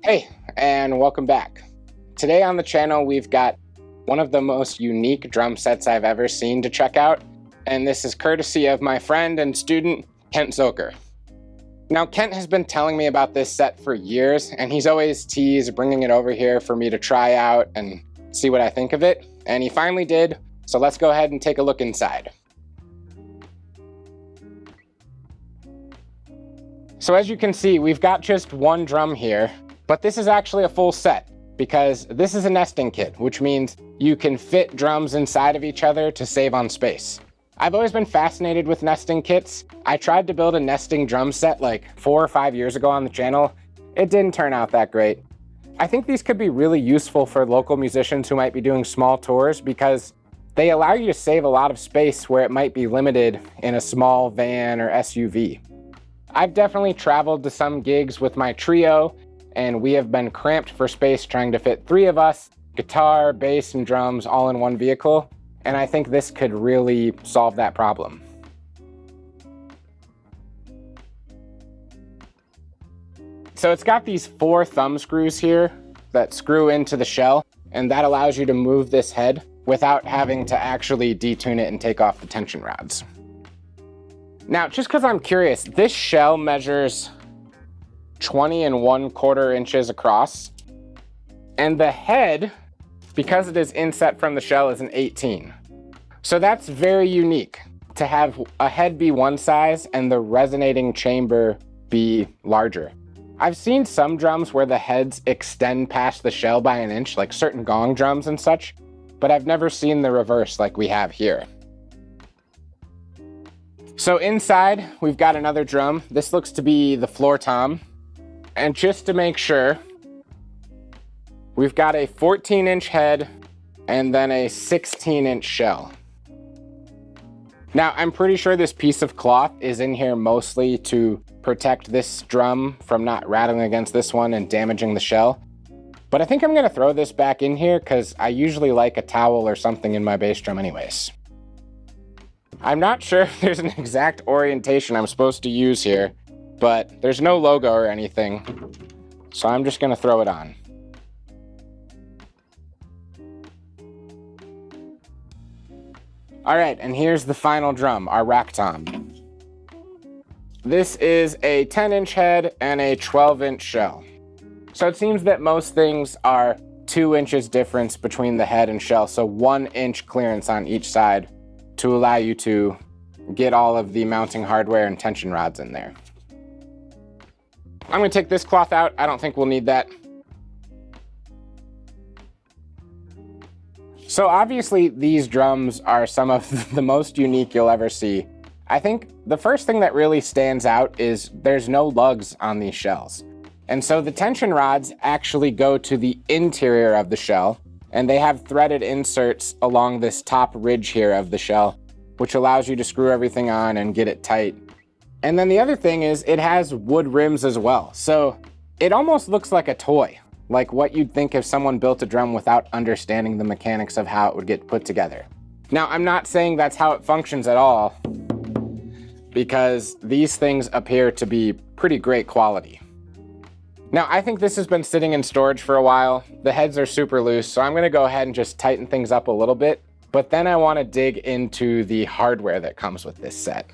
Hey, and welcome back. Today on the channel, we've got one of the most unique drum sets I've ever seen to check out, and this is courtesy of my friend and student, Kent Zoker. Now, Kent has been telling me about this set for years, and he's always teased bringing it over here for me to try out and see what I think of it, and he finally did, so let's go ahead and take a look inside. So as you can see, we've got just one drum here, but this is actually a full set because this is a nesting kit, which means you can fit drums inside of each other to save on space. I've always been fascinated with nesting kits. I tried to build a nesting drum set like 4 or 5 years ago on the channel. It didn't turn out that great. I think these could be really useful for local musicians who might be doing small tours because they allow you to save a lot of space where it might be limited in a small van or SUV. I've definitely traveled to some gigs with my trio, and we have been cramped for space trying to fit 3 of us, guitar, bass, and drums all in one vehicle, and I think this could really solve that problem. So it's got these 4 thumb screws here that screw into the shell, and that allows you to move this head without having to actually detune it and take off the tension rods. Now, just because I'm curious, this shell measures 20¼ inches across, and the head, because it is inset from the shell, is an 18. So that's very unique to have a head be one size and the resonating chamber be larger. I've seen some drums where the heads extend past the shell by an inch, like certain gong drums and such, but I've never seen the reverse like we have here. So inside, we've got another drum. This looks to be the floor tom. And just to make sure, we've got a 14-inch head and then a 16-inch shell. Now, I'm pretty sure this piece of cloth is in here mostly to protect this drum from not rattling against this one and damaging the shell. But I think I'm gonna throw this back in here because I usually like a towel or something in my bass drum anyways. I'm not sure if there's an exact orientation I'm supposed to use here, but there's no logo or anything, so I'm just gonna throw it on. All right, and here's the final drum, our rack tom. This is a 10-inch head and a 12-inch shell. So it seems that most things are 2 inches difference between the head and shell, so 1 inch clearance on each side to allow you to get all of the mounting hardware and tension rods in there. I'm gonna take this cloth out. I don't think we'll need that. So obviously these drums are some of the most unique you'll ever see. I think the first thing that really stands out is there's no lugs on these shells. And so the tension rods actually go to the interior of the shell, and they have threaded inserts along this top ridge here of the shell, which allows you to screw everything on and get it tight. And then the other thing is it has wood rims as well. So it almost looks like a toy, like what you'd think if someone built a drum without understanding the mechanics of how it would get put together. Now, I'm not saying that's how it functions at all, because these things appear to be pretty great quality. Now, I think this has been sitting in storage for a while. The heads are super loose, so I'm gonna go ahead and just tighten things up a little bit, but then I wanna dig into the hardware that comes with this set.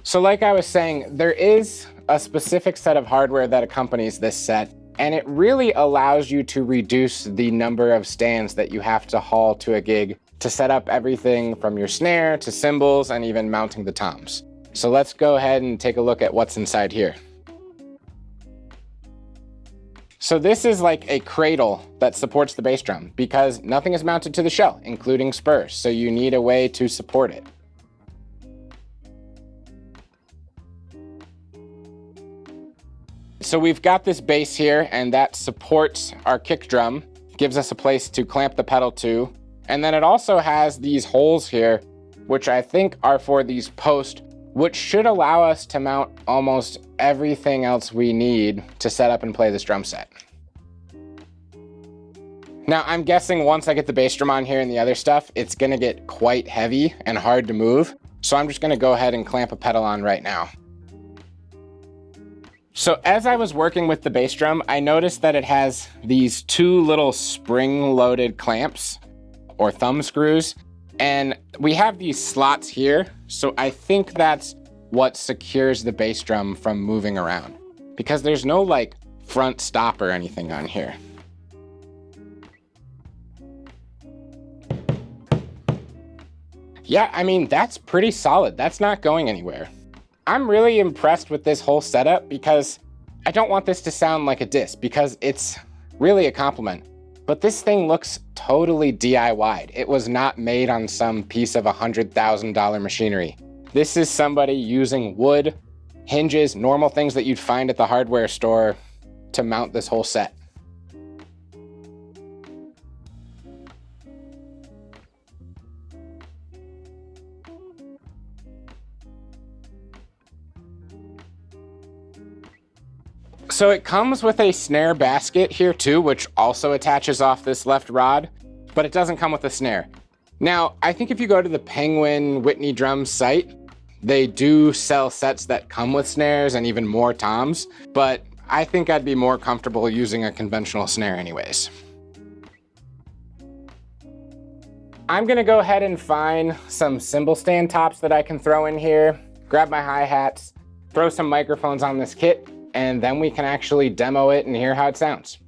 So like I was saying, there is a specific set of hardware that accompanies this set, and it really allows you to reduce the number of stands that you have to haul to a gig to set up everything from your snare to cymbals and even mounting the toms. So let's go ahead and take a look at what's inside here. So this is like a cradle that supports the bass drum because nothing is mounted to the shell, including spurs, so you need a way to support it. So we've got this base here, and that supports our kick drum, gives us a place to clamp the pedal to. And then it also has these holes here, which I think are for these posts, which should allow us to mount almost everything else we need to set up and play this drum set. Now, I'm guessing once I get the bass drum on here and the other stuff, it's gonna get quite heavy and hard to move. So I'm just gonna go ahead and clamp a pedal on right now. So as I was working with the bass drum, I noticed that it has these two little spring-loaded clamps or thumb screws, and we have these slots here. So I think that's what secures the bass drum from moving around, because there's no like front stop or anything on here. Yeah, I mean, that's pretty solid. That's not going anywhere. I'm really impressed with this whole setup because I don't want this to sound like a diss, because it's really a compliment. But this thing looks totally DIY'd. It was not made on some piece of $100,000 machinery. This is somebody using wood, hinges, normal things that you'd find at the hardware store to mount this whole set. So it comes with a snare basket here too, which also attaches off this left rod, but it doesn't come with a snare. Now, I think if you go to the Penguin Whitney Drums site, they do sell sets that come with snares and even more toms, but I think I'd be more comfortable using a conventional snare anyways. I'm gonna go ahead and find some cymbal stand tops that I can throw in here, grab my hi-hats, throw some microphones on this kit, and then we can actually demo it and hear how it sounds.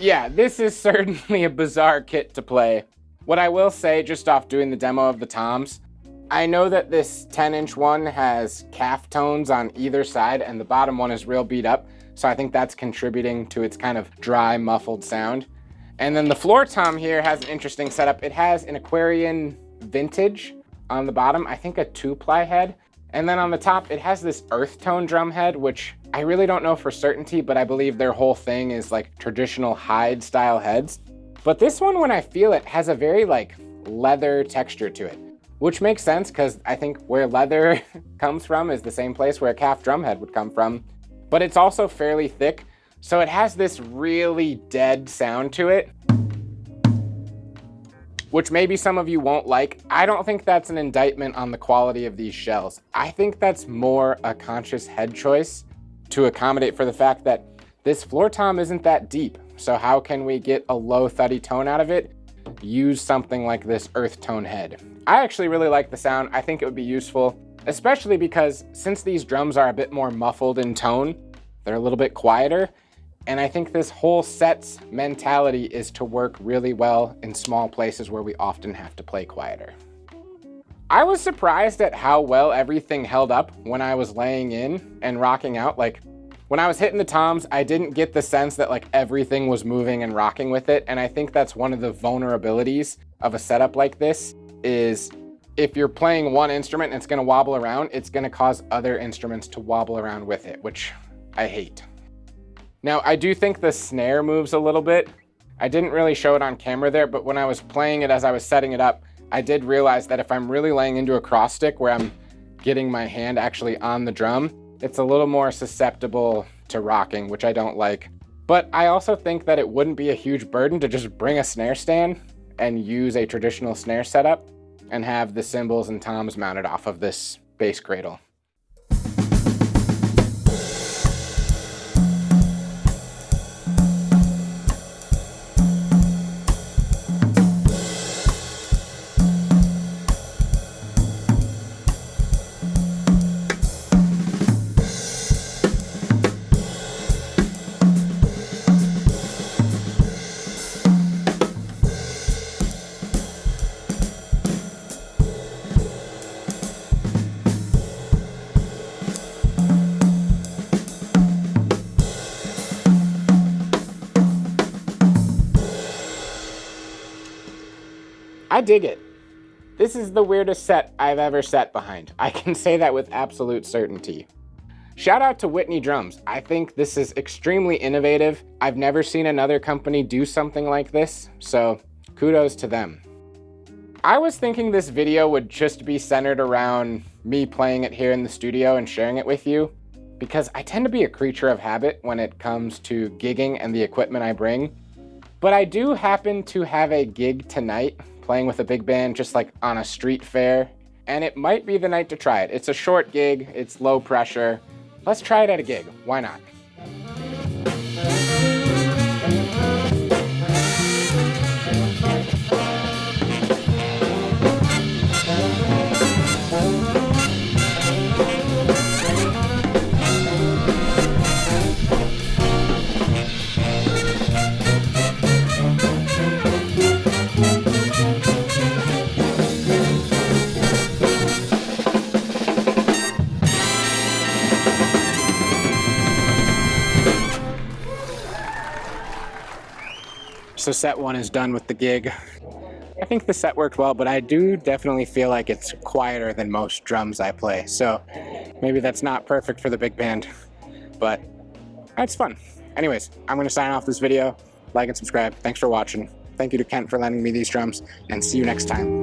Yeah, this is certainly a bizarre kit to play. What I will say, just off doing the demo of the toms, I know that this 10-inch one has calf tones on either side and the bottom one is real beat up, so I think that's contributing to its kind of dry, muffled sound. And then the floor tom here has an interesting setup. It has an Aquarian vintage on the bottom, I think a 2-ply head. And then on the top, it has this earth tone drum head, which I really don't know for certainty, but I believe their whole thing is like traditional hide style heads. But this one, when I feel it, has a very like leather texture to it, which makes sense because I think where leather comes from is the same place where a calf drum head would come from. But it's also fairly thick, so it has this really dead sound to it, which maybe some of you won't like. I don't think that's an indictment on the quality of these shells. I think that's more a conscious head choice to accommodate for the fact that this floor tom isn't that deep. So how can we get a low thuddy tone out of it? Use something like this earth tone head. I actually really like the sound. I think it would be useful, especially because since these drums are a bit more muffled in tone, they're a little bit quieter. And I think this whole set's mentality is to work really well in small places where we often have to play quieter. I was surprised at how well everything held up when I was laying in and rocking out. Like when I was hitting the toms, I didn't get the sense that like everything was moving and rocking with it. And I think that's one of the vulnerabilities of a setup like this is if you're playing one instrument and it's gonna wobble around, it's gonna cause other instruments to wobble around with it, which I hate. Now, I do think the snare moves a little bit. I didn't really show it on camera there, but when I was playing it as I was setting it up, I did realize that if I'm really laying into a cross stick where I'm getting my hand actually on the drum, it's a little more susceptible to rocking, which I don't like. But I also think that it wouldn't be a huge burden to just bring a snare stand and use a traditional snare setup and have the cymbals and toms mounted off of this bass cradle. I dig it. This is the weirdest set I've ever set behind. I can say that with absolute certainty. Shout out to Whitney Drums. I think this is extremely innovative. I've never seen another company do something like this, so kudos to them. I was thinking this video would just be centered around me playing it here in the studio and sharing it with you, because I tend to be a creature of habit when it comes to gigging and the equipment I bring. But I do happen to have a gig tonight playing with a big band, just like on a street fair, and it might be the night to try it. It's a short gig, it's low pressure. Let's try it at a gig, why not? So set one is done with the gig. I think the set worked well, but I do definitely feel like it's quieter than most drums I play. So maybe that's not perfect for the big band, but it's fun. Anyways, I'm gonna sign off this video. Like and subscribe. Thanks for watching. Thank you to Kent for lending me these drums, and see you next time.